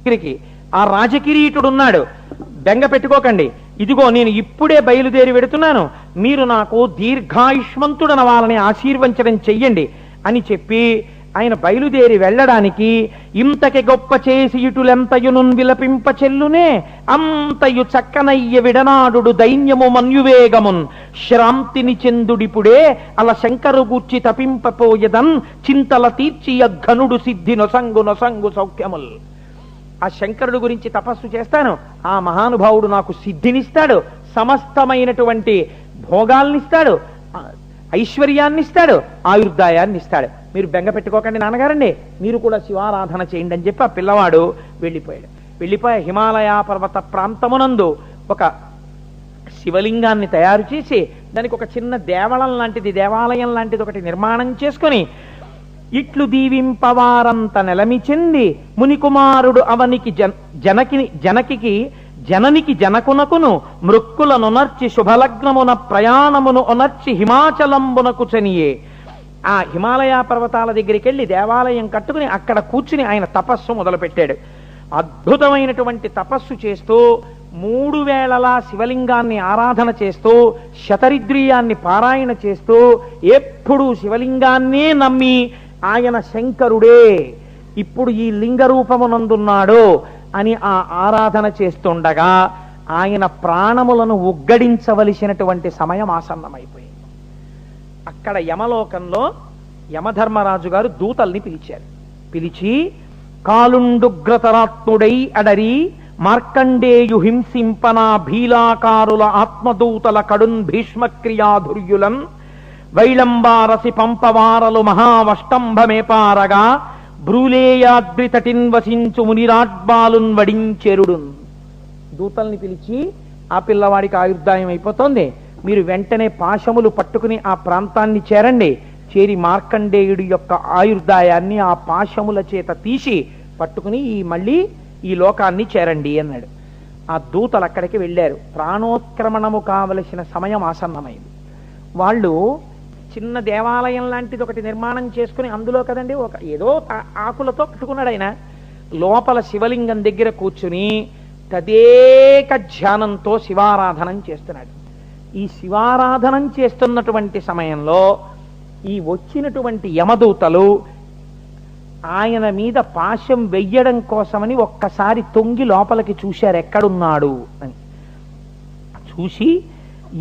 దగ్గరికి ఆ రాజకిరీటుడున్నాడు, బెంగ పెట్టుకోకండి, ఇదిగో నేను ఇప్పుడే బయలుదేరి వెడుతున్నాను, మీరు నాకు దీర్ఘాయుష్మంతుడనవాలని ఆశీర్వచనం చెయ్యండి అని చెప్పి ఆయన బయలుదేరి వెళ్ళడానికి ఇంతకి గొప్ప చేసి ఇటులెంతయునున్ విలపింప చెల్లునే అంతయు చక్కనయ్య విడనాడు దైన్యము మన్యువేగమున్ శ్రాంతిని చెందుడిపుడే అల శంకరు గూర్చి తపింపపోయదన్ చింతల తీర్చి ఘనుడు సిద్ధి నొసంగు నొసంగు సౌఖ్యముల్. ఆ శంకరుడు గురించి తపస్సు చేస్తాను, ఆ మహానుభావుడు నాకు సిద్ధినిస్తాడు, సమస్తమైనటువంటి భోగాల్నిస్తాడు, ఐశ్వర్యాన్నిస్తాడు, ఆయుర్దాయాన్ని ఇస్తాడు. మీరు బెంగ పెట్టుకోకండి నాన్నగారండి, మీరు కూడా శివారాధన చేయండి అని చెప్పి ఆ పిల్లవాడు వెళ్ళిపోయాడు. వెళ్ళిపోయి హిమాలయ పర్వత ప్రాంతమునందు ఒక శివలింగాన్ని తయారు చేసి దానికి ఒక చిన్న దేవళం లాంటిది, దేవాలయం లాంటిది ఒకటి నిర్మాణం చేసుకుని ఇట్లు దీవింపవారంత నెలమి చెంది మునికుమారుడు అవనికి జననికి జనకునకును మృక్కులనొనర్చి శుభలగ్నమున ప్రయాణమును ఒనర్చి హిమాచలంబునకు చనియే. ఆ హిమాలయ పర్వతాల దగ్గరికి వెళ్ళి దేవాలయం కట్టుకుని అక్కడ కూర్చుని ఆయన తపస్సు మొదలుపెట్టాడు. అద్భుతమైనటువంటి తపస్సు చేస్తూ 3 వేళలా శివలింగాన్ని ఆరాధన చేస్తూ శతరిద్రియాన్ని పారాయణ చేస్తూ ఎప్పుడు శివలింగాన్నే నమ్మి ఆయన శంకరుడే ఇప్పుడు ఈ లింగ రూపమునందున్నాడు అని ఆ ఆరాధన చేస్తుండగా ఆయన ప్రాణములను ఉగ్గడించవలసినటువంటి సమయం ఆసన్నమైపోయింది. అక్కడ యమలోకంలో యమధర్మరాజు గారు దూతల్ని పిలిచారు. పిలిచి కాలుండుగ్రతరాత్ముడై అడరి మార్కండేయు హింసింపనా భీలాకారుల ఆత్మదూతల కడున్ భీష్మక్రియాధుర్యులం వైళంబారసి పంపవారలు మహావష్టంభమేపారగా బ్రూలేయాద్రితటిన్ వసించు మునిరాడ్బాలున్ వడించెరుడున్. దూతల్ని పిలిచి ఆ పిల్లవాడికి ఆయుర్దాయం అయిపోతుంది, మీరు వెంటనే పాశములు పట్టుకుని ఆ ప్రాంతాన్ని చేరండి, చేరి మార్కండేయుడి యొక్క ఆయుర్దాయాన్ని ఆ పాశముల చేత తీసి పట్టుకుని మళ్ళీ ఈ లోకాన్ని చేరండి అన్నాడు. ఆ దూతలు అక్కడికి వెళ్ళారు. ప్రాణోత్క్రమణము కావలసిన సమయం ఆసన్నమైంది. వాళ్ళు చిన్న దేవాలయం లాంటిది ఒకటి నిర్మాణం చేసుకుని అందులో కదండి ఒక ఏదో ఆకులతో కట్టుకున్నాడు ఆయన. లోపల శివలింగం దగ్గర కూర్చుని తదేక ధ్యానంతో శివారాధనం చేస్తున్నాడు. ఈ శివారాధనం చేస్తున్నటువంటి సమయంలో ఈ వచ్చినటువంటి యమదూతలు ఆయన మీద పాశం వెయ్యడం కోసమని ఒక్కసారి తొంగి లోపలికి చూశారు ఎక్కడున్నాడు అని. చూసి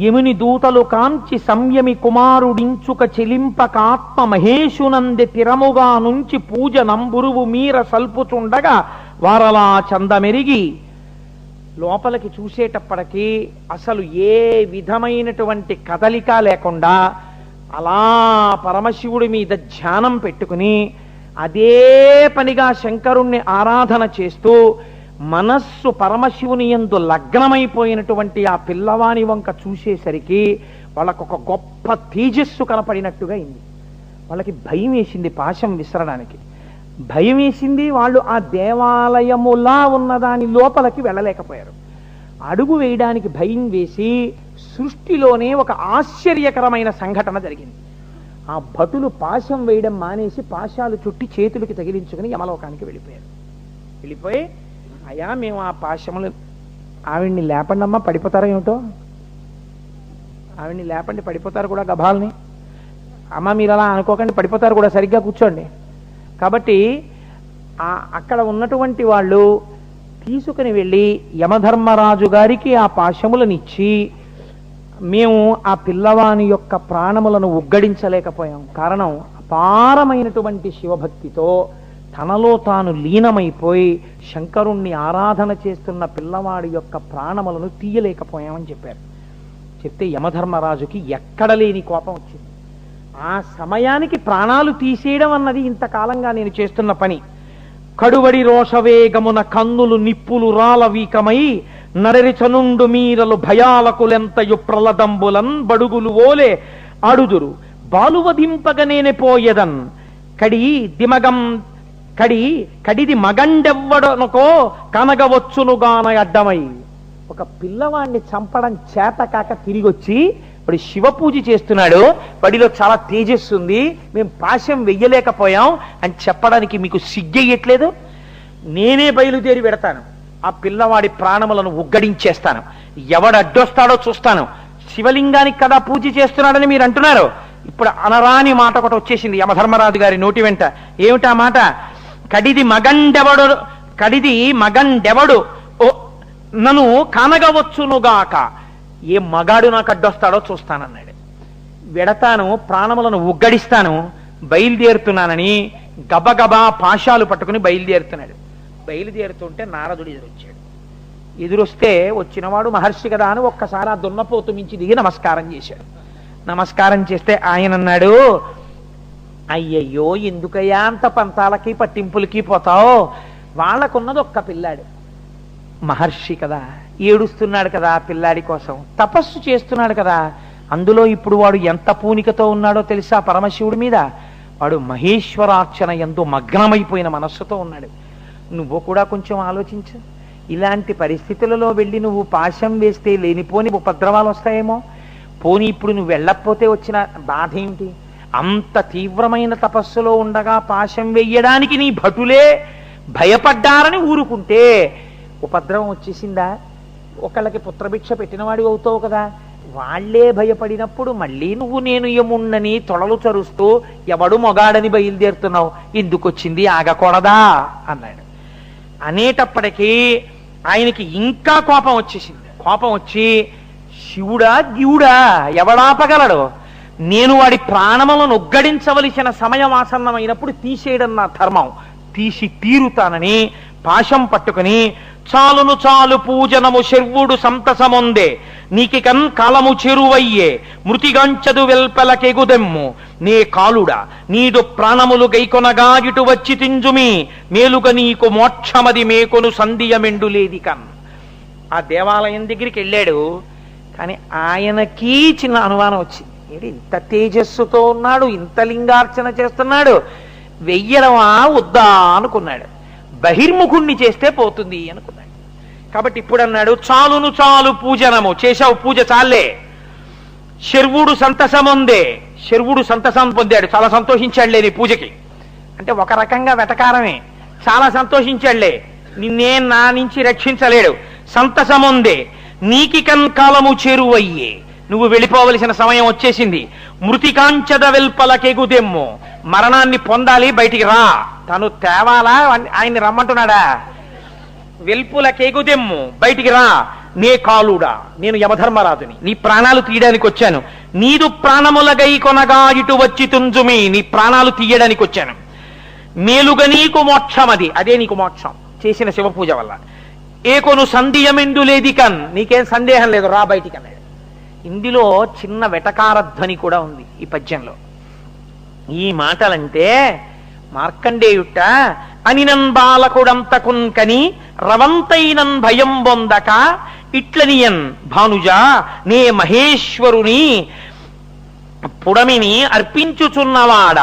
యముని దూతలు కాంచి సంయమి కుమారుడించుక చెలింపకాత్మ మహేశునంది తిరముగా నుంచి పూజ నంబురువు మీర సల్పుచుండగా వారలా చందమెరిగి లోపలికి చూసేటప్పటికీ అసలు ఏ విధమైనటువంటి కదలిక లేకుండా అలా పరమశివుడి మీద ధ్యానం పెట్టుకుని అదే పనిగా శంకరుణ్ణి ఆరాధన చేస్తూ మనస్సు పరమశివుని యందు లగ్నమైపోయినటువంటి ఆ పిల్లవాని వంక చూసేసరికి వాళ్ళకొక గొప్ప తేజస్సు కనపడినట్టుగా అయింది. వాళ్ళకి భయం వేసింది పాశం విసరడానికి, భయం వేసింది. వాళ్ళు ఆ దేవాలయములా ఉన్నదాని లోపలికి వెళ్ళలేకపోయారు. అడుగు వేయడానికి భయం వేసి సృష్టిలోనే ఒక ఆశ్చర్యకరమైన సంఘటన జరిగింది. ఆ భటులు పాశం వేయడం మానేసి పాశాలు చుట్టి చేతులకి తగిలించుకుని యమలోకానికి వెళ్ళిపోయారు. వెళ్ళిపోయి అయ్యా మేము ఆ పాశములు ఆవిడ్ని లేపండి అమ్మా, పడిపోతారో ఏమిటో, ఆవిడ్ని లేపండి పడిపోతారు కూడా గభాల్ని, అమ్మ మీరు అలా అనుకోకండి పడిపోతారు కూడా, సరిగ్గా కూర్చోండి. కాబట్టి అక్కడ ఉన్నటువంటి వాళ్ళు తీసుకుని వెళ్ళి యమధర్మరాజు గారికి ఆ పాశములనిచ్చి మేము ఆ పిల్లవాని యొక్క ప్రాణములను ఉగ్గడించలేకపోయాం. కారణం అపారమైనటువంటి శివభక్తితో తనలో తాను లీనమైపోయి శంకరుణ్ణి ఆరాధన చేస్తున్న పిల్లవాడి యొక్క ప్రాణములను తీయలేకపోయామని చెప్పారు. చెప్తే యమధర్మరాజుకి ఎక్కడ లేని కోపం వచ్చింది. ఆ సమయానికి ప్రాణాలు తీసేయడం అన్నది ఇంతకాలంగా నేను చేస్తున్న పని. కడువడి రోషవేగమున కన్నులు నిప్పులు రాలవీకమై నరరి చనుండు మీరలు భయాలకులెంతయు ప్రలదంబులన్ బడుగులు ఓలే అడుదురు బాలువదింపగనేనే పోయెదన్ కడిది మగండెవ్వడనుకో కనగవచ్చునుగాన అడ్డమై. ఒక పిల్లవాడిని చంపడం చేత కాక తిరిగి వచ్చి వాడు శివ పూజ చేస్తున్నాడు, వాడిలో చాలా తేజస్సు ఉంది, మేము పాశం వెయ్యలేకపోయాం అని చెప్పడానికి మీకు సిగ్గేయట్లేదు? నేనే బయలుదేరి పెడతాను, ఆ పిల్లవాడి ప్రాణములను ఉగ్గడించేస్తాను, ఎవడు అడ్డొస్తాడో చూస్తాను. శివలింగానికి కదా పూజ చేస్తున్నాడని మీరు అంటున్నారు. ఇప్పుడు అనరాని మాట ఒకటి వచ్చేసింది యమధర్మరాజు గారి నోటి వెంట. ఏమిటా మాట? కడిది మగండెవడు ఓ నన్ను కానగవచ్చునుగాక, ఏ మగాడు నాకు అడ్డొస్తాడో చూస్తానన్నాడు. వెడతాను, ప్రాణములను ఉగ్గడిస్తాను, బయలుదేరుతున్నానని గబగబా పాశాలు పట్టుకుని బయలుదేరుతున్నాడు. బయలుదేరుతుంటే నారదుడు ఎదురొచ్చాడు. ఎదురొస్తే వచ్చినవాడు మహర్షి కదా అని ఒక్కసారి ఆ దున్నపోతు మించి దిగి నమస్కారం చేశాడు. నమస్కారం చేస్తే ఆయన అన్నాడు, అయ్యయ్యో ఎందుకయ్యా అంత పంతాలకి పట్టింపులకి పోతావు, వాళ్ళకున్నది ఒక్క పిల్లాడు, మహర్షి కదా, ఏడుస్తున్నాడు కదా పిల్లాడి కోసం, తపస్సు చేస్తున్నాడు కదా, అందులో ఇప్పుడు వాడు ఎంత పూనికతో ఉన్నాడో తెలుసా పరమశివుడి మీద? వాడు మహేశ్వరార్చన ఎందు మగ్నమైపోయిన మనస్సుతో ఉన్నాడు. నువ్వు కూడా కొంచెం ఆలోచించు. ఇలాంటి పరిస్థితులలో వెళ్ళి నువ్వు పాశం వేస్తే లేనిపోని ఉపద్రవాలు వస్తాయేమో. పోనీ ఇప్పుడు నువ్వు వెళ్ళకపోతే వచ్చిన బాధ ఏమిటి? అంత తీవ్రమైన తపస్సులో ఉండగా పాశం వెయ్యడానికి నీ భటులే భయపడ్డారని ఊరుకుంటే ఉపద్రవం వచ్చేసిందా? ఒకళ్ళకి పుత్రభిక్ష పెట్టినవాడి అవుతావు కదా, వాళ్లే భయపడినప్పుడు మళ్ళీ నువ్వు నేను యముణ్ణని తొడలు చరుస్తూ ఎవడు మొగాడని బయలుదేరుతున్నావు, ఎందుకొచ్చింది, ఆగకూడదా అన్నాడు. అనేటప్పటికీ ఆయనకి ఇంకా కోపం వచ్చేసింది. కోపం వచ్చి, శివుడా గివుడా ఎవడాపగలడు, నేను వాడి ప్రాణములను ఉగ్గడించవలసిన సమయం ఆసన్నమైనప్పుడు తీసేయడం నా ధర్మం, తీసి తీరుతానని పాశం పట్టుకుని, చాలును చాలు పూజనము శర్వుడు సంతసమొందే, నీకికన్ కాలము చెరువయ్యే, మృతిగంచదు వెల్పలకెగుదెమ్ము, నే కాలుడా నీదు ప్రాణములు గైకొనగా ఇటు వచ్చి తింజుమి, మేలుగ నీకు మోక్షమది మేకొను సంధియమెండులేది కన్. ఆ దేవాలయం దగ్గరికి వెళ్ళాడు. కానీ ఆయనకి చిన్న అనుమానం వచ్చింది. ఏంటి ఇంత తేజస్సుతో ఉన్నాడు, ఇంత లింగార్చన చేస్తున్నాడు, వెయ్యడమా వద్దా అనుకున్నాడు. బహిర్ముఖుణ్ణి చేస్తే పోతుంది అనుకున్నాడు. కాబట్టి ఇప్పుడు అన్నాడు, చాలును చాలు పూజనము, చేశావు పూజ చాలే, శర్వుడు సంతసమొందే, శర్వుడు సంతసం పొందాడు, చాలా సంతోషించాడులే నీ పూజకి. అంటే ఒక రకంగా వెటకారమే, చాలా సంతోషించాడులే, నిన్నే నా నుంచి రక్షించలేడు. సంతసమొందే, నీకికన్ కాలము చేరువయ్యే, నువ్వు వెళ్ళిపోవలసిన సమయం వచ్చేసింది. మృతికాంచద వెల్పలకెగుదెమ్ము, మరణాన్ని పొందాలి, బయటికి రా. తను తేవాలా, ఆయన్ని రమ్మంటున్నాడా? వెల్పులకెగుదెమ్ము, బయటికి రా. నే కాలుడా, నేను యమధర్మరాజుని, నీ ప్రాణాలు తీయడానికి వచ్చాను. నీదు ప్రాణములగై కొనగా ఇటు వచ్చి తుంజుమి, నీ ప్రాణాలు తీయడానికి వచ్చాను. మేలుగ నీకు మోక్షమది, అదే నీకు మోక్షం చేసిన శివ పూజ వల్ల. ఏకొను సంధియమెండులేది కన్, నీకేం సందేహం లేదు, రా బయటికి అన్నాడు. ఇందులో చిన్న వెటకారధ్వని కూడా ఉంది ఈ పద్యంలో. ఈ మాటలంటే మార్కండేయుట అనినన్ బాలకుడంతకున్ కని రవంతైనన్ భయం బొందక ఇట్లనియన్ భానుజా నే మహేశ్వరుని పుడమిని అర్పించుచున్నవాడ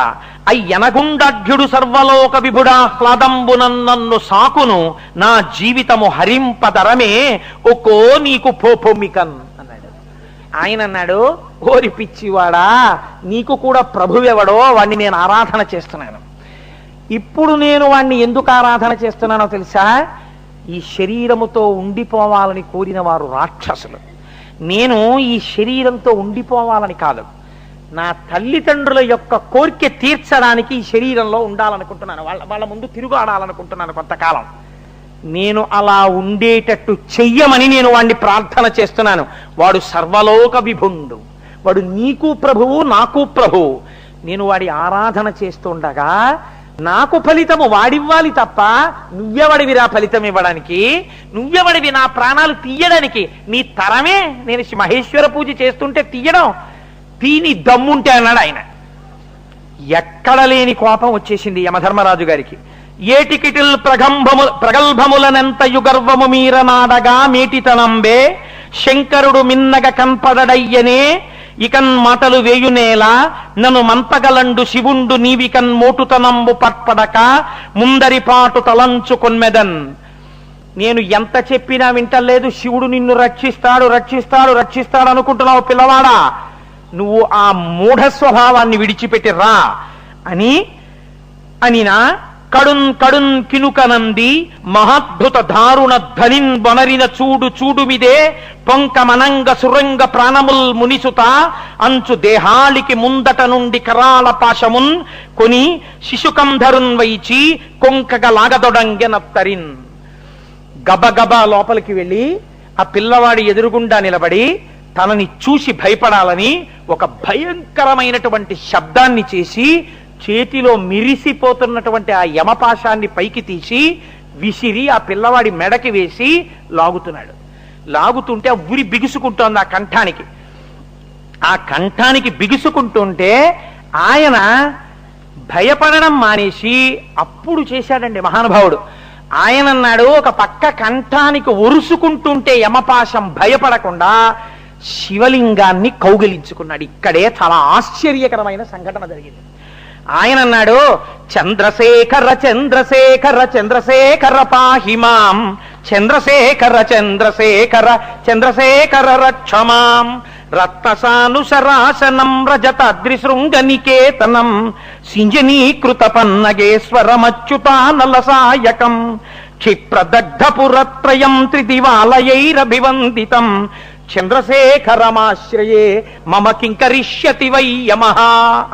అయ్యనగుండాఢ్యుడు సర్వలోక విభుడాహ్లాదంబునన్ను సాకును నా జీవితము హరింపదరమే ఒక్కో నీకు పోపొమ్మికన్ అన్నాడు. ఆయన అన్నాడు, ఓరి పిచ్చివాడా, నీకు కూడా ప్రభువెవడో వాణ్ణి నేను ఆరాధన చేస్తున్నాను. ఇప్పుడు నేను వాణ్ణి ఎందుకు ఆరాధన చేస్తున్నానో తెలుసా? ఈ శరీరముతో ఉండిపోవాలని కోరిన వారు రాక్షసులు. నేను ఈ శరీరంతో ఉండిపోవాలని కాదు, నా తల్లిదండ్రుల యొక్క కోరిక తీర్చడానికి ఈ శరీరంలో ఉండాలనుకుంటున్నాను, వాళ్ళ ముందు తిరుగాడాలనుకుంటున్నాను కొంతకాలం. నేను అలా ఉండేటట్టు చెయ్యమని నేను వాడిని ప్రార్థన చేస్తున్నాను. వాడు సర్వలోక విభుండు, వాడు నీకు ప్రభువు నాకు ప్రభువు. నేను వాడి ఆరాధన చేస్తుండగా నాకు ఫలితము వాడివ్వాలి తప్ప నువ్వెవడివిరా ఫలితం ఇవ్వడానికి, నువ్వెవడివి నా ప్రాణాలు తీయడానికి? నీ తరమే నేను మహేశ్వర పూజ చేస్తుంటే తీయడం, తీని దమ్ముంటే అన్నాడు ఆయన. ఎక్కడ లేని కోపం వచ్చేసింది యమధర్మరాజు గారికి. ఏటికిటిల్ ప్రగల్భములనెంత యుగర్వము మీరనాడగా మేటితనంబే, శంకరుడు మిన్నగ కన్పడయ్యనే ఇకన్ మాటలు వేయునేలా, నన్ను మంపగలండు శివుండు నీవికన్ మోటుతనంబు పట్పడక ముందరి పాటు తలంచుకొన్మెదన్. నేను ఎంత చెప్పినా వింటలేదు, శివుడు నిన్ను రక్షిస్తాడు రక్షిస్తాడు రక్షిస్తాడు అనుకుంటున్నావు పిల్లవాడా, నువ్వు ఆ మూఢ స్వభావాన్ని విడిచిపెట్టి రా అనినా కడున్ కడున్ కినుకనంది మహాద్భుత దారుణ ధనిన్ బొనరిన చూడు చూడుమిదే పొంక మనంగ సురంగ ప్రాణముల్ మునిసుత అంచు దేహాళికి ముందట నుండి కరాల పాశమున్ కొని శిశుకంధరున్ వైచి కొంకగ లాగదొడంగెనత్తరిన్. గబగబా లోపలికి వెళ్ళి ఆ పిల్లవాడి ఎదురుగుండా నిలబడి తనని చూసి భయపడాలని ఒక భయంకరమైనటువంటి శబ్దాన్ని చేసి చేతిలో మిరిసిపోతున్నటువంటి ఆ యమపాశాన్ని పైకి తీసి విసిరి ఆ పిల్లవాడి మెడకి వేసి లాగుతున్నాడు. లాగుతుంటే ఆ ఉరి బిగుసుకుంటోంది ఆ కంఠానికి. ఆ కంఠానికి బిగుసుకుంటుంటే ఆయన భయపడడం మానేసి అప్పుడు చేశాడండి మహానుభావుడు. ఆయన అన్నాడు, ఒక పక్క కంఠానికి ఒరుసుకుంటుంటే యమపాశం భయపడకుండా శివలింగాన్ని కౌగిలించుకున్నాడు. ఇక్కడే చాలా ఆశ్చర్యకరమైన సంఘటన జరిగింది. ఆయన అన్నాడు, చంద్రశేఖర చంద్రశేఖర చంద్రశేఖర పాహిమాం, చంద్రశేఖర చంద్రశేఖర చంద్రశేఖర రక్షమాం, రత్నసానుసరాసనం రజతాద్రిశృంగనికేతనం, సింజనీకృత పన్నగేశ్వరమచ్యుతానలసాయకం, క్షిప్రదగ్ధపురత్రయం త్రిదివాలయైరభివందితం, చంద్రశేఖరమాశ్రయే మమ కింకరిష్యతి వై యమః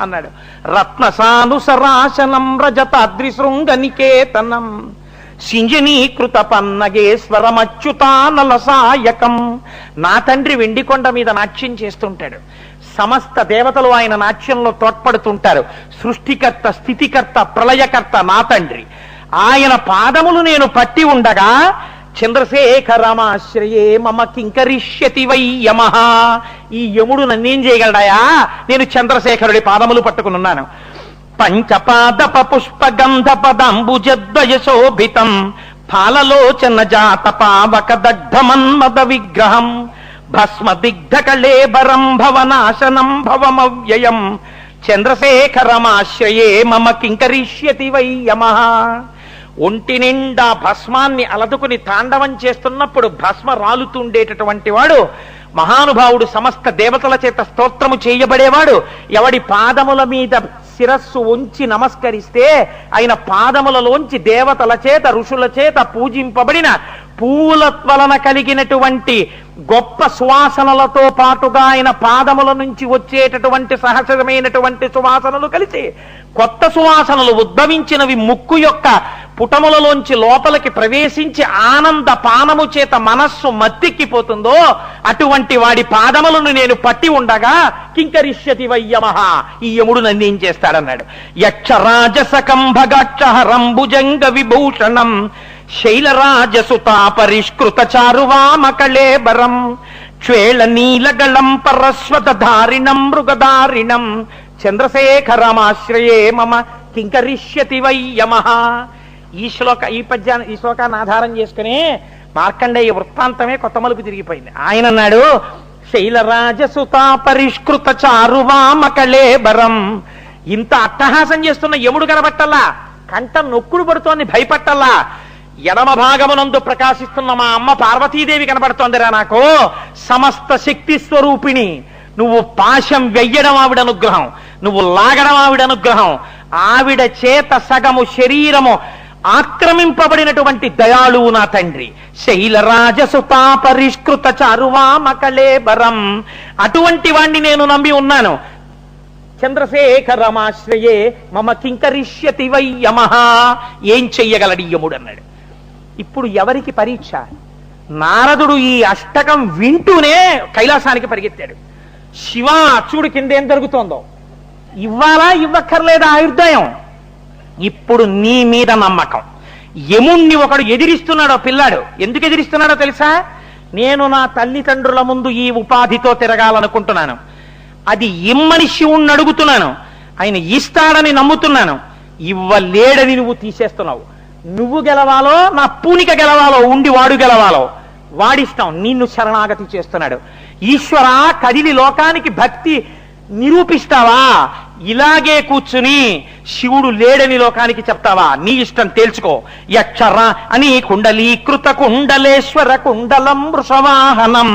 అన్నాడు. రత్నసానుసరాసనం రజతాద్రిశృంగనికేతనం, సింజనీకృత పన్నగేశ్వరమచ్యుతానలసాయకం. నా తండ్రి వెండికొండ మీద నాట్యం చేస్తుంటాడు. సమస్త దేవతలు ఆయన నాట్యంలో తోడ్పడుతుంటారు. సృష్టికర్త, స్థితికర్త, ప్రళయకర్త నా తండ్రి. ఆయన పాదములు నేను పట్టి ఉండగా చంద్రశేఖరమాశ్రయే మమ కింకరిష్యతి వై యమః, ఈ యముడు నన్నేం చేయగలడాయా, నేను చంద్రశేఖరుడి పాదములు పట్టుకున్నాను. పంచపాదప పుష్ప గంధ పదంబుజద్వయశోభితం, ఫాలలోచన జాత పావక దగ్ధమన్మద విగ్రహం, భస్మ దిగ్ధ కళేబరం భవనాశనం భవమవ్యయం, చంద్రశేఖరమాశ్రయే మమ కింకరిష్యతి వై యమః. ఒంటి నిండా భస్మాన్ని అలదుకుని తాండవం చేస్తున్నప్పుడు భస్మ రాలుతుండేటటువంటి వాడు మహానుభావుడు, సమస్త దేవతల చేత స్తోత్రము చేయబడేవాడు. ఎవడి పాదముల మీద శిరస్సు ఉంచి నమస్కరిస్తే ఆయన పాదములలోంచి దేవతల చేత, ఋషుల చేత పూజింపబడిన పూల వలన కలిగినటువంటి గొప్ప సువాసనలతో పాటుగా ఆయన పాదముల నుంచి వచ్చేటటువంటి సహజమైనటువంటి సువాసనలు కలిసి కొత్త సువాసనలు ఉద్భవించినవి ముక్కు యొక్క పుటములలోంచి లోపలికి ప్రవేశించి ఆనంద పానము చేత మనస్సు మత్తెక్కిపోతుందో అటువంటి వాడి పాదములను నేను పట్టి ఉండగా కింకరిష్యతి వై యమః, ఈ యముడు నన్ను ఏం చేస్తాడన్నాడు. యక్షరాజసకంభగాక్షహరంభుజంగ విభూషణం, శైలరాజసుతా పరిష్కృత చారువామకళేబరం, క్షేళ నీలగళం పరస్వతధారిణం మృగధారిణం, చంద్రశేఖరమాశ్రయే మమ కింకరిష్యతి వై యమః. ఈ శ్లోకాన్ని ఆధారం చేసుకుని మార్కండేయ వృత్తాంతమే కొత్త మలుపు తిరిగిపోయింది. ఆయన అన్నాడు, శైలరాజసుతా పరిష్కృత చారువామకళేబరం. ఇంత అట్టహాసం చేస్తున్న యముడు కనబట్టల్లా, కంఠం నొక్కుడు పడుతోంది, భయపట్టల్లా. ఎడమ భాగమునందు ప్రకాశిస్తున్న మా అమ్మ పార్వతీదేవి కనబడుతోందిరా నాకు. సమస్త శక్తి స్వరూపిణి. నువ్వు పాశం వెయ్యడం ఆవిడ అనుగ్రహం, నువ్వు లాగడం ఆవిడ అనుగ్రహం. ఆవిడ చేత సగము శరీరము ఆక్రమింపబడినటువంటి దయాళువు నా తండ్రి. శైలరాజసుతా పరిష్కృత చారువామకళేబరం, అటువంటి వాణ్ణి నేను నమ్మి ఉన్నాను. చంద్రశేఖరమాశ్రయే మమ కింకరిష్యతి వై యమః, ఏం చెయ్యగలడు యముడు అన్నాడు. ఇప్పుడు ఎవరికి పరీక్ష? నారదుడు ఈ అష్టకం వింటూనే కైలాసానికి పరిగెత్తాడు. శివ చూడు కింద ఏం జరుగుతోందో, ఇవ్వాలా ఇవ్వక్కర్లేదా ఆయుర్దాయం? ఇప్పుడు నీ మీద నమ్మకం. యముణ్ణి ఒకడు ఎదిరిస్తున్నాడో పిల్లాడు. ఎందుకు ఎదిరిస్తున్నాడో తెలుసా? నేను నా తల్లిదండ్రుల ముందు ఈ ఉపాధితో తిరగాలనుకుంటున్నాను, అది ఇమ్మని శివుణ్ణి అడుగుతున్నాను, ఆయన ఇస్తాడని నమ్ముతున్నాను. ఇవ్వలేడని నువ్వు తీసేస్తున్నావు. నువ్వు గెలవాలో నా పూనిక గెలవాలో, ఉండి వాడు గెలవాలో వాడిస్తాం. నిన్ను శరణాగతి చేస్తున్నాడు. ఈశ్వర కదిలి లోకానికి భక్తి నిరూపిస్తావా? ఇలాగే కూర్చుని శివుడు లేడని లోకానికి చెప్తావా? నీ ఇష్టం, తేల్చుకో. యక్షర అని కుండలీకృత కుండలేశ్వర కుండలం వృషవాహనం,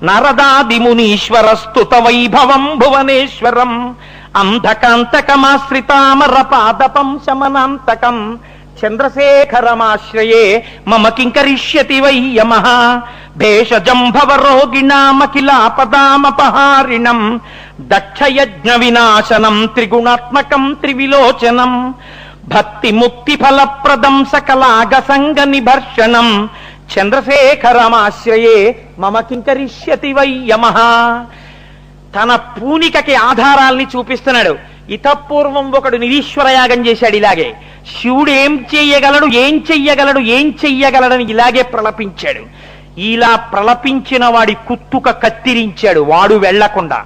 నరదాదిమునీశ్వర స్తుత వైభవం భువనేశ్వరం, అంధకాంతకమాశ్రితామర పాదపం శమనాంతకం, చంద్రశేఖరమాశ్రయే మమ కింకరిష్యతి వై యమః భేషజం భవరోగిణామఖిలాపదామపహారిణం దక్షయజ్ఞ వినాశనం త్రిగుణాత్మకం త్రివిలోచనం భక్తి ముక్తి ఫలప్రదం సకలాగ సంగ నిభర్షణం చంద్రశేఖరమాశ్రయే మమ కింకరిష్యతి వై యమః. తన పూనికకి ఆధారాల్ని చూపిస్తున్నాడు. ఇతపూర్వం ఒకడు నిరీశ్వర యాగం చేశాడు ఇలాగే. శివుడు ఏం చెయ్యగలడు, ఏం చెయ్యగలడు, ఏం చెయ్యగలడని ఇలాగే ప్రలపించాడు. ఇలా ప్రలపించిన వాడి కుత్తుక కత్తిరించాడు, వాడు వెళ్లకుండా.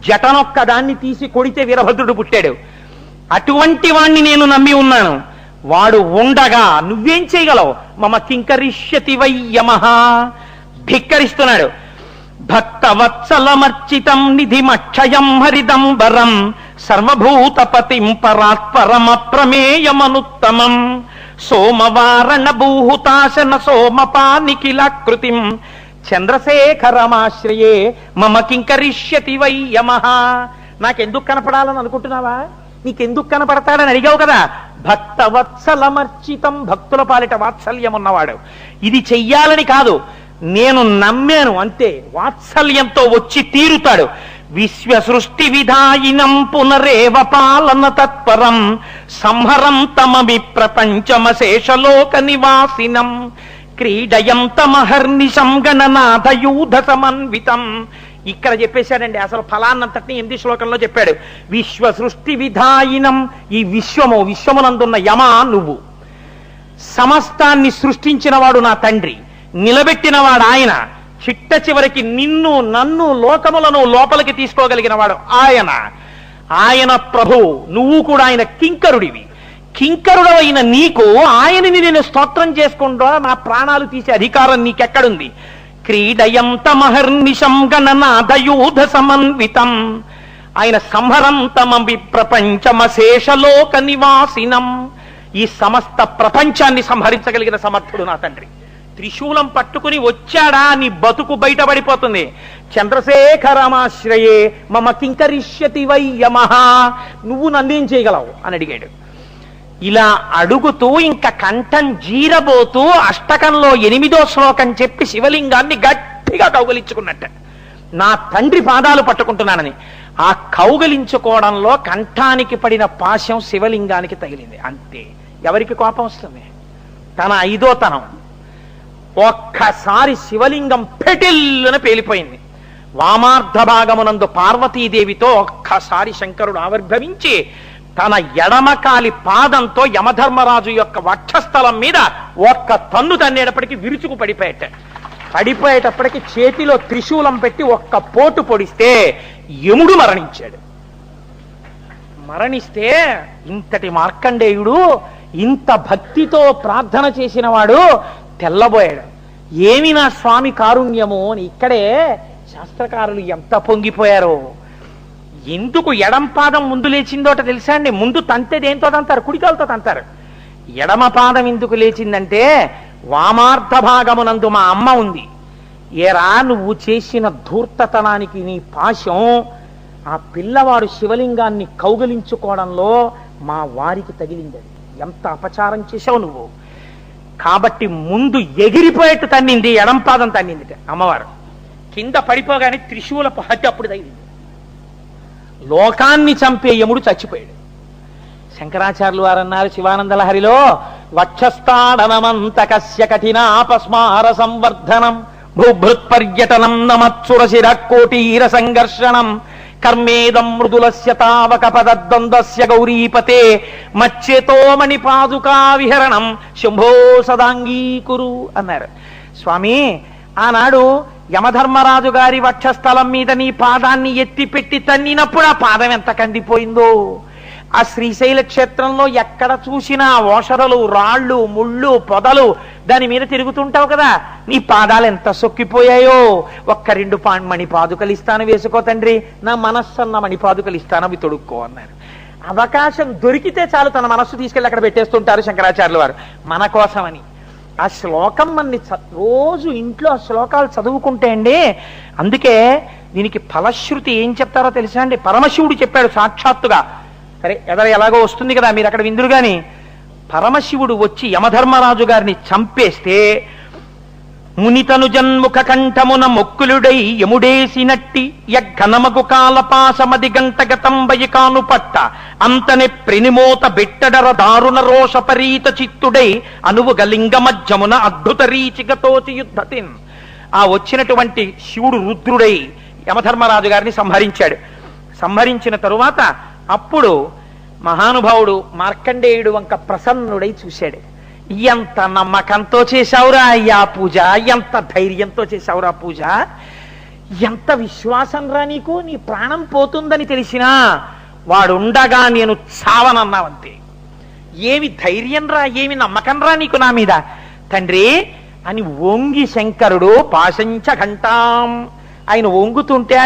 జటనొక్క దాన్ని తీసి కొడితే వీరభద్రుడు పుట్టాడు. అటువంటి వాణ్ణి నేను నమ్మి ఉన్నాను. వాడు ఉండగా నువ్వేం చేయగలవు? మమ కింకరిష్యతి వై యమః. ధిక్కరిస్తున్నాడు. భక్తవత్సలమర్చితం నిధిమక్షయం హరిదంబరం సర్వభూతపతిం పరాత్పరమ ప్రమేయమనుత్తమం సోమవారణ భూహుతాశన సోమపానిఖిలాకృతిం చంద్రశేఖరమాశ్రయే మమ కింకరిష్యతి వై యమః. నాకెందుకు కనపడాలని అనుకుంటున్నావా? నీకెందుకు కనపడతాడని అడిగావు కదా. భక్తవత్సలమర్చితం, భక్తుల పాలిట వాత్సల్యం ఉన్నవాడు. ఇది చెయ్యాలని కాదు, నేను నమ్మాను అంతే. వాత్సల్యంతో వచ్చి తీరుతాడు. విశ్వ సృష్టి విధాయినం పునరేవ పాలన తత్పరం సంహరం తమవి ప్రపంచమశేషలోక నివాసినం క్రీడయంతమహర్నిశం గణనాథయూధ సమన్వితం. ఇక్కడ చెప్పేశాడండి అసలు ఫలాన్నంతటిని 8 శ్లోకంలో చెప్పాడు. విశ్వ సృష్టి విధాయినం, ఈ విశ్వమునందున్న యమ నువ్వు. సమస్తాన్ని సృష్టించిన వాడు నా తండ్రి, నిలబెట్టినవాడు ఆయన. చిట్ట చివరికి నిన్ను నన్ను లోకములను లోపలికి తీసుకోగలిగిన వాడు ఆయన. ఆయన ప్రభువు, నువ్వు కూడా ఆయన కింకరుడివి. కింకరుడవైన నీకు ఆయనని నేను స్తోత్రం చేసుకుంటా నా ప్రాణాలు తీసే అధికారం నీకెక్కడుంది? క్రీడయంతమహర్నిశం గణనాథయూధ సమన్వితం ఆయన సంహరం తమవి ప్రపంచమశేషలోక నివాసినం. ఈ సమస్త ప్రపంచాన్ని సంహరించగలిగిన సమర్థుడు నా తండ్రి. త్రిశూలం పట్టుకుని వచ్చాడా నీ బతుకు బయటపడిపోతుంది. చంద్రశేఖరమాశ్రయే మమ కింకరిష్యతి వై యమః. నువ్వు నన్నేం చేయగలవు అని అడిగాడు. ఇలా అడుగుతూ ఇంకా కంఠం జీరబోతూ అష్టకంలో 8వ శ్లోకం చెప్పి శివలింగాన్ని గట్టిగా కౌగలించుకున్నట్ట. నా తండ్రి పాదాలు పట్టుకుంటున్నానని. ఆ కౌగలించుకోవడంలో కంఠానికి పడిన పాశం శివలింగానికి తగిలింది. అంతే. ఎవరికి కోపం వస్తుంది? తన 5వ తనం. ఒక్కసారి శివలింగం పెటిల్లున పేలిపోయింది. వామార్ధ భాగమునందు పార్వతీదేవితో ఒక్కసారి శంకరుడు ఆవిర్భవించి తన ఎడమకాలి పాదంతో యమధర్మరాజు యొక్క వక్షస్థలం మీద ఒక్క తన్ను తన్నేటప్పటికి విరుచుకు పడిపోయేటప్పటికి చేతిలో త్రిశూలం పెట్టి ఒక్క పోటు పొడిస్తే యముడు మరణించాడు. మరణిస్తే ఇంతటి మార్కండేయుడు ఇంత భక్తితో ప్రార్థన చేసిన వాడు తెల్లబోయాడు. ఏమి నా స్వామి కారుణ్యము అని ఇక్కడే శాస్త్రకారులు ఎంత పొంగిపోయారో. ఎందుకు ఎడం పాదం ముందు లేచిందోట తెలుసా అండి? ముందు తంతే దేంతో తంతారు? కుడికాలతో తంతారు. ఎడమ పాదం ఎందుకు లేచిందంటే వామార్ధ భాగమునందు మా అమ్మ ఉంది. ఏరా నువ్వు చేసిన ధూర్తతనానికి నీ పాశం ఆ పిల్లవాడు శివలింగాన్ని కౌగలించుకోవడంలో మా వారికి తగిలింది. ఎంత అపచారం చేశావు నువ్వు. కాబట్టి ముందు ఎగిరిపోయేట్టు తన్నింది, ఎడం పాదం తన్నింది అమ్మవారు. కింద పడిపోగానే త్రిశూలపు హత్య అప్పుడు తగిలింది. లోకాన్ని చంపే యముడు చచ్చిపోయాడు. శంకరాచార్యులు వారు అన్నారు శివానంద లహరిలో, వక్షస్థాడనమంతకస్య కఠినాపస్మార సంవర్ధనం భూభృత్పర్యటనం నమత్సురశిర కోటీర సంఘర్షణం కర్మేదం మృదులస్య తావక పదద్వంద్వస్య గౌరీపతే మచ్చేతో మణిపాదుకా విహరణం శంభో సదాంగీకురు అన్నారు. స్వామి, ఆనాడు యమధర్మరాజు గారి వక్షస్థలం మీద నీ పాదాన్ని ఎత్తిపెట్టి తన్నినప్పుడు ఆ పాదం ఎంత కందిపోయిందో. ఆ శ్రీశైల క్షేత్రంలో ఎక్కడ చూసినా ఓషరలు, రాళ్ళు, ముళ్ళు, పొదలు దాని మీద తిరుగుతుంటావు కదా, నీ పాదాలు ఎంత సొక్కిపోయాయో. ఒక్క 2 మణిపాదుకలు ఇస్తాను వేసుకో తండ్రి, నా మనస్సన్న మణిపాదుకలు ఇస్తాను, అవి తొడుక్కో అన్నారు. అవకాశం దొరికితే చాలు తన మనస్సు తీసుకెళ్ళి అక్కడ పెట్టేస్తుంటారు శంకరాచార్యుల వారు మన కోసమని. ఆ శ్లోకం మన్ని రోజు ఇంట్లో ఆ శ్లోకాలు చదువుకుంటే అండి, అందుకే దీనికి ఫలశ్రుతి ఏం చెప్తారో తెలుసా అండి? పరమశివుడు చెప్పాడు సాక్షాత్తుగా. సరే ఎలాగో వస్తుంది కదా, మీరు అక్కడ విందురు గాని పరమశివుడు వచ్చి యమధర్మరాజు గారిని చంపేస్తే మునితను జన్ముఖ కంఠమున మొక్కులుడై యముడేసినట్టి యఘనమగు కాలపాసమది గంటగతంబయి కాను పట్ట అంతనే ప్రెనిమోత బెట్టడర దారుణ రోషపరీత చిత్తుడై అనువుగ లింగ మధ్యమున అద్భుత రీచిగతోచి యుద్ధతిన్. ఆ వచ్చినటువంటి శివుడు రుద్రుడై యమధర్మరాజు గారిని సంహరించాడు. సంహరించిన తరువాత అప్పుడు మహానుభావుడు మార్కండేయుడు వంక ప్రసన్నుడై చూశాడు. ఎంత నమ్మకంతో చేశావురా అయ్యా పూజ, ఎంత ధైర్యంతో చేశావురా పూజ, ఎంత విశ్వాసం రా నీకు, నీ ప్రాణం పోతుందని తెలిసినా వాడుండగా నేను చావనన్నావంతే. ఏమి ధైర్యం రా, ఏమి నమ్మకం రా నీకు నా మీద తండ్రి అని వంగి శంకరుడు పాశంచ ఘంటాం, ఆయన వంగుతుంటే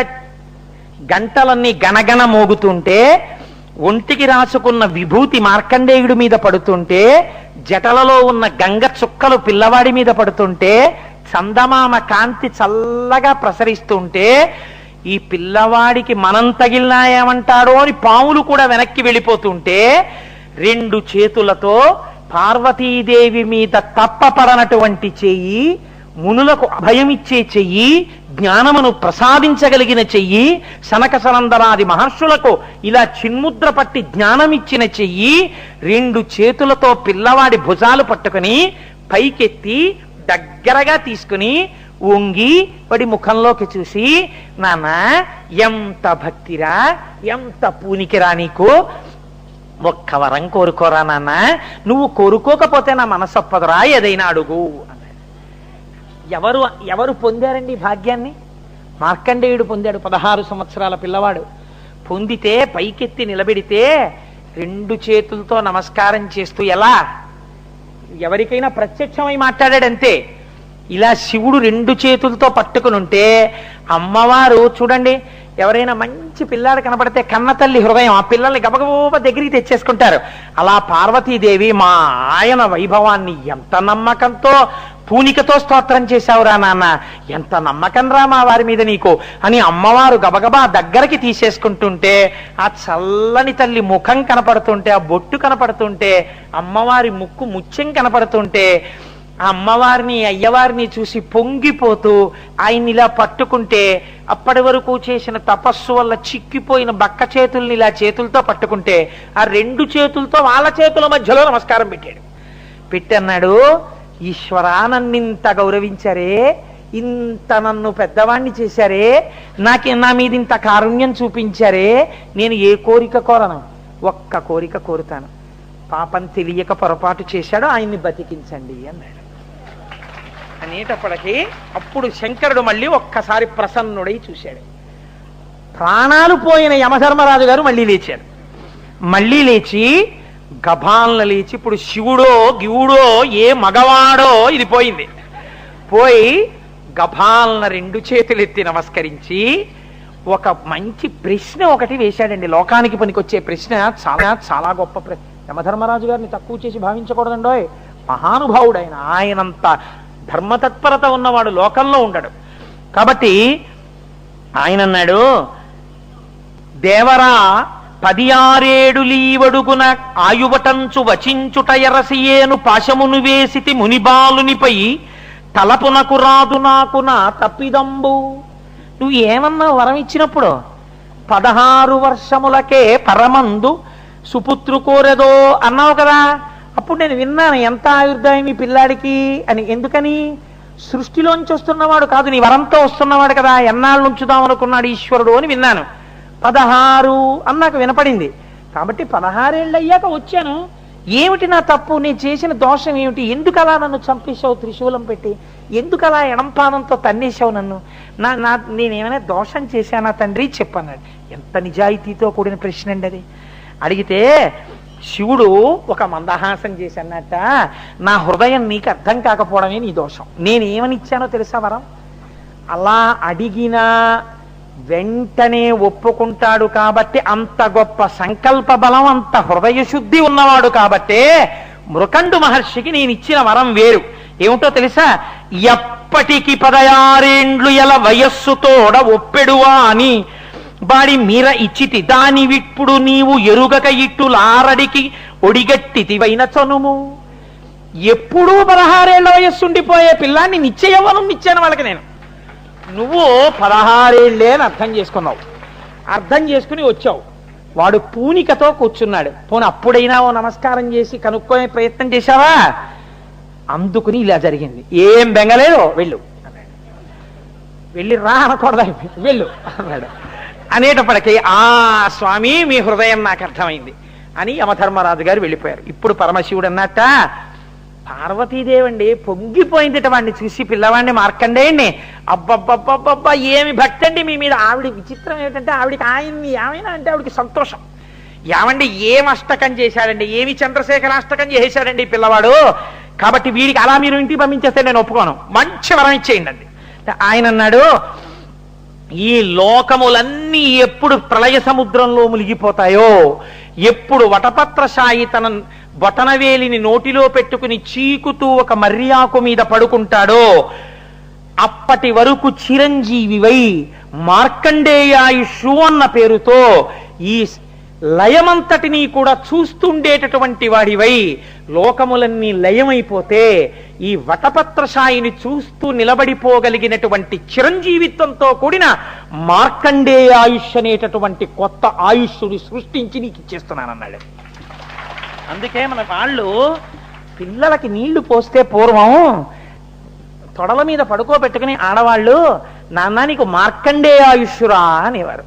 గంటలన్నీ గణగణ మోగుతుంటే ఒంటికి రాసుకున్న విభూతి మార్కండేయుడి మీద పడుతుంటే జటలలో ఉన్న గంగ చుక్కలు పిల్లవాడి మీద పడుతుంటే చందమామ కాంతి చల్లగా ప్రసరిస్తుంటే ఈ పిల్లవాడికి మనం తగిలినా ఏమంటాడో అని పాములు కూడా వెనక్కి వెళ్ళిపోతుంటే 2 చేతులతో పార్వతీదేవి మీద తప్పపడనటువంటి చెయ్యి, మునులకు అభయమిచ్చే చెయ్యి, జ్ఞానమును ప్రసాదించగలిగిన చెయ్యి, సనక సనందనాది మహర్షులకు ఇలా చిన్ముద్ర పట్టి జ్ఞానమిచ్చిన చెయ్యి 2 చేతులతో పిల్లవాడి భుజాలు పట్టుకుని పైకెత్తి దగ్గరగా తీసుకుని వంగి వాడి ముఖంలోకి చూసి, నాన్న ఎంత భక్తిరా, ఎంత పూనికిరా నీకు, ఒక్క వరం కోరుకోరా నాన్న, నువ్వు కోరుకోకపోతే నా మనసు ఒప్పదురా, ఏదైనా అడుగు అన్నాడు. ఎవరు పొందారండి భాగ్యాన్ని? మార్కండేయుడు పొందాడు. 16 సంవత్సరాల పిల్లవాడు పొందితే పైకెత్తి నిలబెడితే 2 చేతులతో నమస్కారం చేస్తూ, ఎలా ఎవరికైనా ప్రత్యక్షమై మాట్లాడాడంతే. ఇలా శివుడు 2 చేతులతో పట్టుకుని ఉంటే అమ్మవారు చూడండి, ఎవరైనా మంచి పిల్లాడు కనపడితే కన్న తల్లి హృదయం ఆ పిల్లల్ని గబగబా దగ్గరికి తెచ్చేసుకుంటారు. అలా పార్వతీదేవి మా ఆయన వైభవాన్ని ఎంత నమ్మకంతో పూనికతో స్తోత్రం చేశావురా నాన్న, ఎంత నమ్మకం రా మా వారి మీద నీకు అని అమ్మవారు గబగబా దగ్గరికి తీసేసుకుంటుంటే ఆ చల్లని తల్లి ముఖం కనపడుతుంటే, ఆ బొట్టు కనపడుతుంటే, అమ్మవారి ముక్కు ముత్యం కనపడుతుంటే ఆ అమ్మవారిని అయ్యవారిని చూసి పొంగిపోతూ ఆయన్ని ఇలా పట్టుకుంటే అప్పటి వరకు చేసిన తపస్సు వల్ల చిక్కిపోయిన బక్క చేతుల్ని ఇలా చేతులతో పట్టుకుంటే ఆ 2 చేతులతో వాళ్ళ చేతుల మధ్యలో నమస్కారం పెట్టాడు. పెట్టన్నాడు, ఈశ్వరా నన్నింత గౌరవించారే, ఇంత నన్ను పెద్దవాణ్ణి చేశారే, నా మీద ఇంత కారుణ్యం చూపించారే, నేను ఏ కోరిక కోరను, ఒక్క కోరిక కోరుతాను, పాపం తెలియక పొరపాటు చేశాడు, ఆయన్ని బతికించండి అన్నాడు. అనేటప్పటికీ అప్పుడు శంకరుడు మళ్ళీ ఒక్కసారి ప్రసన్నుడై చూశాడు. ప్రాణాలు పోయిన యమధర్మరాజు గారు మళ్ళీ లేచారు. మళ్ళీ లేచి గభాలను లేచి, ఇప్పుడు శివుడో గివుడో ఏ మగవాడో ఇది పోయింది, పోయి గభాలను 2 చేతులు ఎత్తి నమస్కరించి ఒక మంచి ప్రశ్న ఒకటి వేశాడండి. లోకానికి పనికొచ్చే ప్రశ్న, చాలా చాలా గొప్ప ప్రశ్న. యమధర్మరాజు గారిని తక్కువ చేసి భావించకూడదండోయ్, మహానుభావుడైన ఆయనంత ధర్మతత్పరత ఉన్నవాడు లోకంలో ఉండడు. కాబట్టి ఆయన అన్నాడు, దేవరా 16 లీవడుగున ఆయువటంచు వచించుట ఎరసియేను పాశమును వేసితి మునిబాలునిపై తలపునకు రాదు నాకు నా తప్పిదంబు. నువ్వు ఏమన్నా వరం ఇచ్చినప్పుడు 16 వర్షములకే పరమందు సుపుత్రు కోరెదో అన్నావు కదా, అప్పుడు నేను విన్నాను ఎంత ఆయుర్దాయం ఈ పిల్లాడికి అని. ఎందుకని? సృష్టిలోంచి వస్తున్నవాడు కాదు, నీ వరంతో వస్తున్నవాడు కదా, ఎన్నాళ్ళు ఉంచుదాం అనుకున్నాడు ఈశ్వరుడు అని విన్నాను. 16 అని నాకు వినపడింది. కాబట్టి 16 ఏళ్ళు అయ్యాక వచ్చాను. ఏమిటి నా తప్పు, నేను చేసిన దోషం ఏమిటి, ఎందుకు అలా నన్ను చంపేశావు త్రిశూలం పెట్టి, ఎందుకు అలా ఎడంపాదంతో తన్నేశావు నన్ను, నేనేమైనా దోషం చేశానా తండ్రి చెప్పన్నాడు. ఎంత నిజాయితీతో కూడిన ప్రశ్న అండి అది. అడిగితే శివుడు ఒక మందహాసం చేసి అన్నట్ట, నా హృదయం నీకు అర్థం కాకపోవడమే నీ దోషం, నేనేమని ఇచ్చానో తెలుసా వరం, అలా అడిగినా వెంటనే ఒప్పుకుంటాడు కాబట్టి, అంత గొప్ప సంకల్ప బలం, అంత హృదయ శుద్ధి ఉన్నవాడు కాబట్టే మృకండు మహర్షికి నేను ఇచ్చిన వరం వేరు. ఏమిటో తెలుసా? ఎప్పటికి 16 ఏండ్లు ఎలా వయస్సుతోడ ఒప్పెడువా అని వాడి మీర ఇచ్చితి దాని విప్పుడు నీవు ఎరుగక ఇట్టులారడికి ఒడిగట్టితివైన చనుము. ఎప్పుడూ 16 ఏళ్ల వయస్సు ఉండిపోయే పిల్లాన్ని నిశ్చయవనం ఇచ్చాను వాళ్ళకి నేను. నువ్వు 16 ఏళ్లే అని అర్థం చేసుకున్నావు, అర్థం చేసుకుని వచ్చావు. వాడు పూనికతో కూర్చున్నాడు. పోనీ అప్పుడైనా ఓ నమస్కారం చేసి కనుక్కోనే ప్రయత్నం చేశావా? అందుకుని ఇలా జరిగింది. ఏం బెంగలేదు, వెళ్ళు అన్నాడు. వెళ్ళి రా అనకూడదా, వెళ్ళు అన్నాడు. అనేటప్పటికీ ఆ స్వామి మీ హృదయం నాకు అర్థమైంది అని యమధర్మరాజు గారు వెళ్ళిపోయారు. ఇప్పుడు పరమశివుడు అన్నట్ట, పార్వతీదేవండి పొంగిపోయిందిట వాడిని చూసి, పిల్లవాడిని మార్కండేయండి. అబ్బబ్బబ్బబ్బబ్బా ఏమి భక్తి అండి మీ మీద. ఆవిడ విచిత్రం ఏమిటంటే ఆవిడికి ఆయన్ని ఏమైనా అంటే ఆవిడికి సంతోషం. ఏమండి ఏం అష్టకం చేశాడండి, ఏమి చంద్రశేఖరాష్టకం చేశాడండి పిల్లవాడు, కాబట్టి వీడికి అలా మీరు ఇంటికి పంపించేస్తే నేను ఒప్పుకోను, మంచి వరం ఇచ్చేయండి అండి. ఆయన అన్నాడు, ఈ లోకములన్నీ ఎప్పుడు ప్రళయ సముద్రంలో మునిగిపోతాయో, ఎప్పుడు వటపత్రశాయి తన బొటనవేలిని నోటిలో పెట్టుకుని చీకుతూ ఒక మర్యాకు మీద పడుకుంటాడో, అప్పటి వరకు చిరంజీవివై మార్కండేయాయుషు అన్న పేరుతో ఈ లయమంతటినీ కూడా చూస్తుండేటటువంటి వాడివై, లోకములన్నీ లయమైపోతే ఈ వటపత్రశాయిని చూస్తూ నిలబడిపోగలిగినటువంటి చిరంజీవిత్వంతో కూడిన మార్కండేయాయుష్ అనేటటువంటి కొత్త ఆయుష్ని సృష్టించి నీకు ఇచ్చేస్తున్నానన్నాడు. అందుకే మన వాళ్ళు పిల్లలకి నీళ్లు పోస్తే పూర్వం తొడల మీద పడుకోబెట్టుకుని ఆడవాళ్ళు, నాన్న నీకు మార్కండేయాయుష్రా అనేవారు.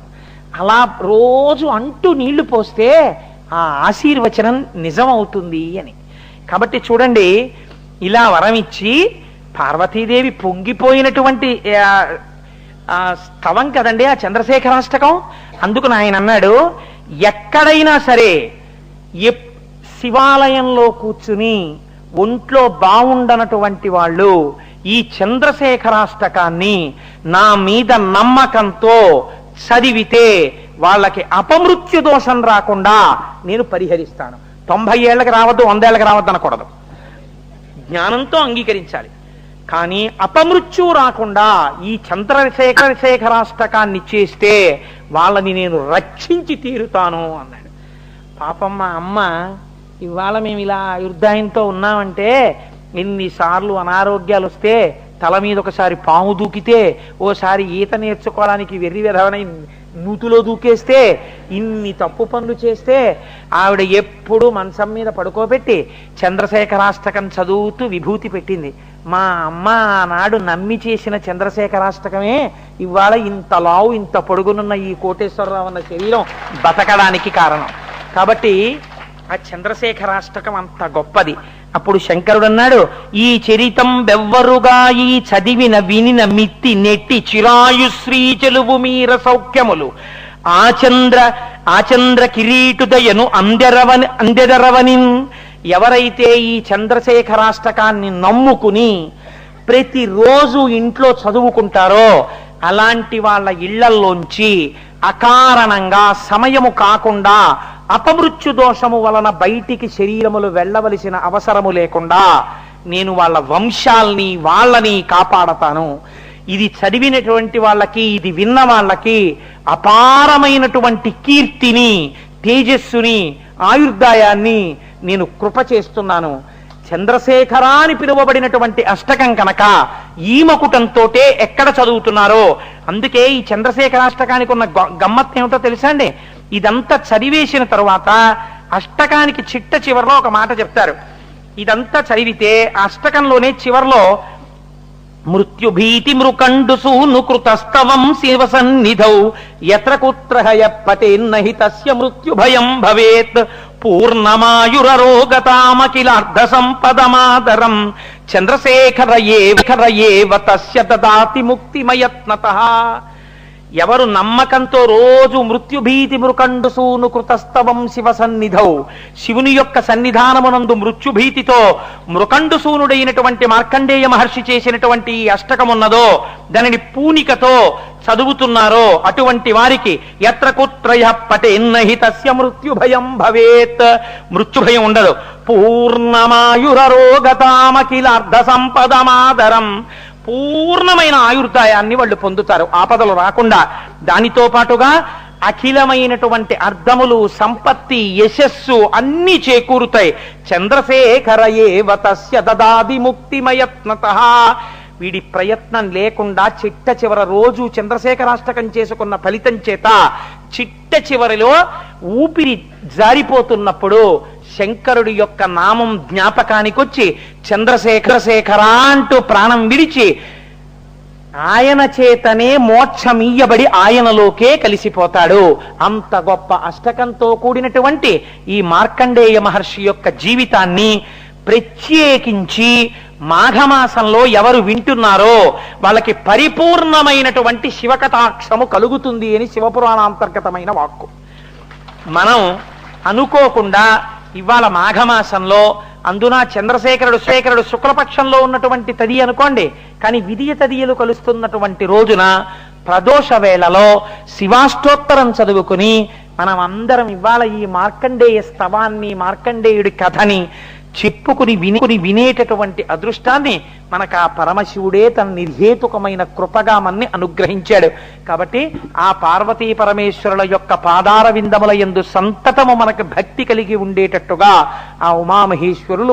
అలా రోజు అంటూ నీళ్లు పోస్తే ఆ ఆశీర్వచనం నిజమవుతుంది అని. కాబట్టి చూడండి, ఇలా వరం ఇచ్చి పార్వతీదేవి పొంగిపోయినటువంటి స్తవం కదండి ఆ చంద్రశేఖరాష్టకం. అందుకు ఆయన అన్నాడు, ఎక్కడైనా సరే శివాలయంలో కూర్చుని ఒంట్లో బాగుండనటువంటి వాళ్ళు ఈ చంద్రశేఖరాష్టకాన్ని నా మీద నమ్మకంతో చదివితే వాళ్ళకి అపమృత్యు దోషం రాకుండా నేను పరిహరిస్తాను. 90 ఏళ్ళకి రావద్దు, 100 ఏళ్ళకి రావద్దు అనకూడదు, జ్ఞానంతో అంగీకరించాలి. కానీ అపమృత్యు రాకుండా ఈ చంద్రశేఖరాష్టకాన్ని చేస్తే వాళ్ళని నేను రక్షించి తీరుతాను అన్నాడు. పాపం మా అమ్మ, ఇవాళ మేము ఇలా యుద్ధాయంతో ఉన్నామంటే ఎన్నిసార్లు అనారోగ్యాలు వస్తే, తల మీద ఒకసారి పాము దూకితే, ఓసారి ఈత నేర్చుకోవడానికి వెర్రి వెధవనై నూతులో దూకేస్తే, ఇన్ని తప్పు పనులు చేస్తే ఆవిడ ఎప్పుడు మంచం మీద పడుకోబెట్టి చంద్రశేఖరాష్టకం చదువుతూ విభూతి పెట్టింది. మా అమ్మ ఆనాడు నమ్మి చేసిన చంద్రశేఖరాష్టకమే ఇవాళ ఇంత లావు ఇంత పొడుగునున్న ఈ కోటేశ్వరరావు అన్న శరీరం బతకడానికి కారణం. కాబట్టి ఆ చంద్రశేఖరాష్టకం అంత గొప్పది. అప్పుడు శంకరుడు అన్నాడు, ఈ చరితం బెవ్వరుగా ఈ చదివిన వినిన మిత్తి నెట్టి చిరాయుశ్రీ చెలువు మీర సౌఖ్యములు ఆచంద్ర కిరీటుదయను అందెదరవని. ఎవరైతే ఈ చంద్రశేఖరాష్టకాన్ని నమ్ముకుని ప్రతిరోజు ఇంట్లో చదువుకుంటారో అలాంటి వాళ్ళ ఇళ్లల్లోంచి అకారణంగా సమయము కాకుండా అపమృత్యు దోషము వలన బయటికి శరీరములు వెళ్ళవలసిన అవసరము లేకుండా నేను వాళ్ళ వంశాల్ని వాళ్ళని కాపాడతాను. ఇది చదివినటువంటి వాళ్ళకి, ఇది విన్న వాళ్ళకి అపారమైనటువంటి కీర్తిని, తేజస్సుని, ఆయుర్దాయాన్ని నేను కృప చేస్తున్నాను. చంద్రశేఖర అని పిలువబడినటువంటి అష్టకం కనుక ఈ మకుటంతోటే ఎక్కడ చదువుతున్నారో, అందుకే ఈ చంద్రశేఖరాష్టకానికి ఉన్న గమ్మత్ ఏమిటో తెలుసా అండి? ఇదంతా చదివేసిన తరువాత అష్టకానికి చిట్ట చివరిలో ఒక మాట చెప్తారు. ఇదంతా చదివితే అష్టకంలోనే చివర్లో మృత్యుభీతి మృకండుసూను కృతస్తవం శివ సన్నిధౌ యత్ర కుత్రహయ పతేన్నహి తస్య మృత్యుభయం భవేత్ పూర్ణమాయురరోగతామఖిలార్ధ సంపదమాదరం చంద్రశేఖరయేవ తస్య దదాతి ముక్తిమయత్నతః. ఎవరు నమ్మకంతో రోజు మృత్యుభీతి మృకండుసూను కృతస్తవం శివ సన్నిధౌ, శివుని యొక్క సన్నిధానమునందు మృత్యుభీతితో మృకండుసూనుడైనటువంటి మార్కండేయ మహర్షి చేసినటువంటి ఈ అష్టకమున్నదో దానిని పూనికతో చదువుతున్నారో అటువంటి వారికి యత్ర కుత్రయ పటేన్నహి తస్య మృత్యుభయం భవేత్, మృత్యుభయం ఉండదు. పూర్ణమాయురరోగతామఖిలార్ధ సంపదమాదరం, పూర్ణమైన ఆయుర్దాయాన్ని వాళ్ళు పొందుతారు, ఆపదలు రాకుండా. దానితో పాటుగా అఖిలమైనటువంటి అర్థములు, సంపత్తి, యశస్సు అన్ని చేకూరుతాయి. చంద్రశేఖర ఏవ తస్య దదాది ముక్తిమయత్నతః. వీడి ప్రయత్నం లేకుండా చిట్ట చివర రోజు చంద్రశేఖరాష్టకం చేసుకున్న ఫలితం చేత చిట్ట చివరిలో ఊపిరి జారిపోతున్నప్పుడు శంకరుడి యొక్క నామం జ్ఞాపకానికొచ్చి చంద్రశేఖర అంటూ ప్రాణం విడిచి ఆయన చేతనే మోక్షమీయబడి ఆయనలోకే కలిసిపోతాడు. అంత గొప్ప అష్టకంతో కూడినటువంటి ఈ మార్కండేయ మహర్షి యొక్క జీవితాన్ని ప్రత్యేకించి మాఘమాసంలో ఎవరు వింటున్నారో వాళ్ళకి పరిపూర్ణమైనటువంటి శివకటాక్షము కలుగుతుంది అని శివపురాణాంతర్గతమైన వాక్కు. మనం అనుకోకుండా ఇవాళ మాఘమాసంలో, అందున చంద్రశేఖరుడు శుక్లపక్షంలో ఉన్నటువంటి తది అనుకోండి, కానీ విధియ తదియలు కలుస్తున్నటువంటి రోజున ప్రదోష వేళలో శివాష్టోత్తరం చదువుకుని మనం అందరం ఇవాళ ఈ మార్కండేయ స్తవాన్ని, మార్కండేయుడి కథని చెప్పుకుని వినేటటువంటి అదృష్టాన్ని మనకు ఆ పరమశివుడే తన నిర్హేతుకమైన కృపగా మన్ని అనుగ్రహించాడు. కాబట్టి ఆ పార్వతీ పరమేశ్వరుల యొక్క పాదార విందముల యందు సంతతము మనకు భక్తి కలిగి ఉండేటట్టుగా ఆ ఉమామహేశ్వరులు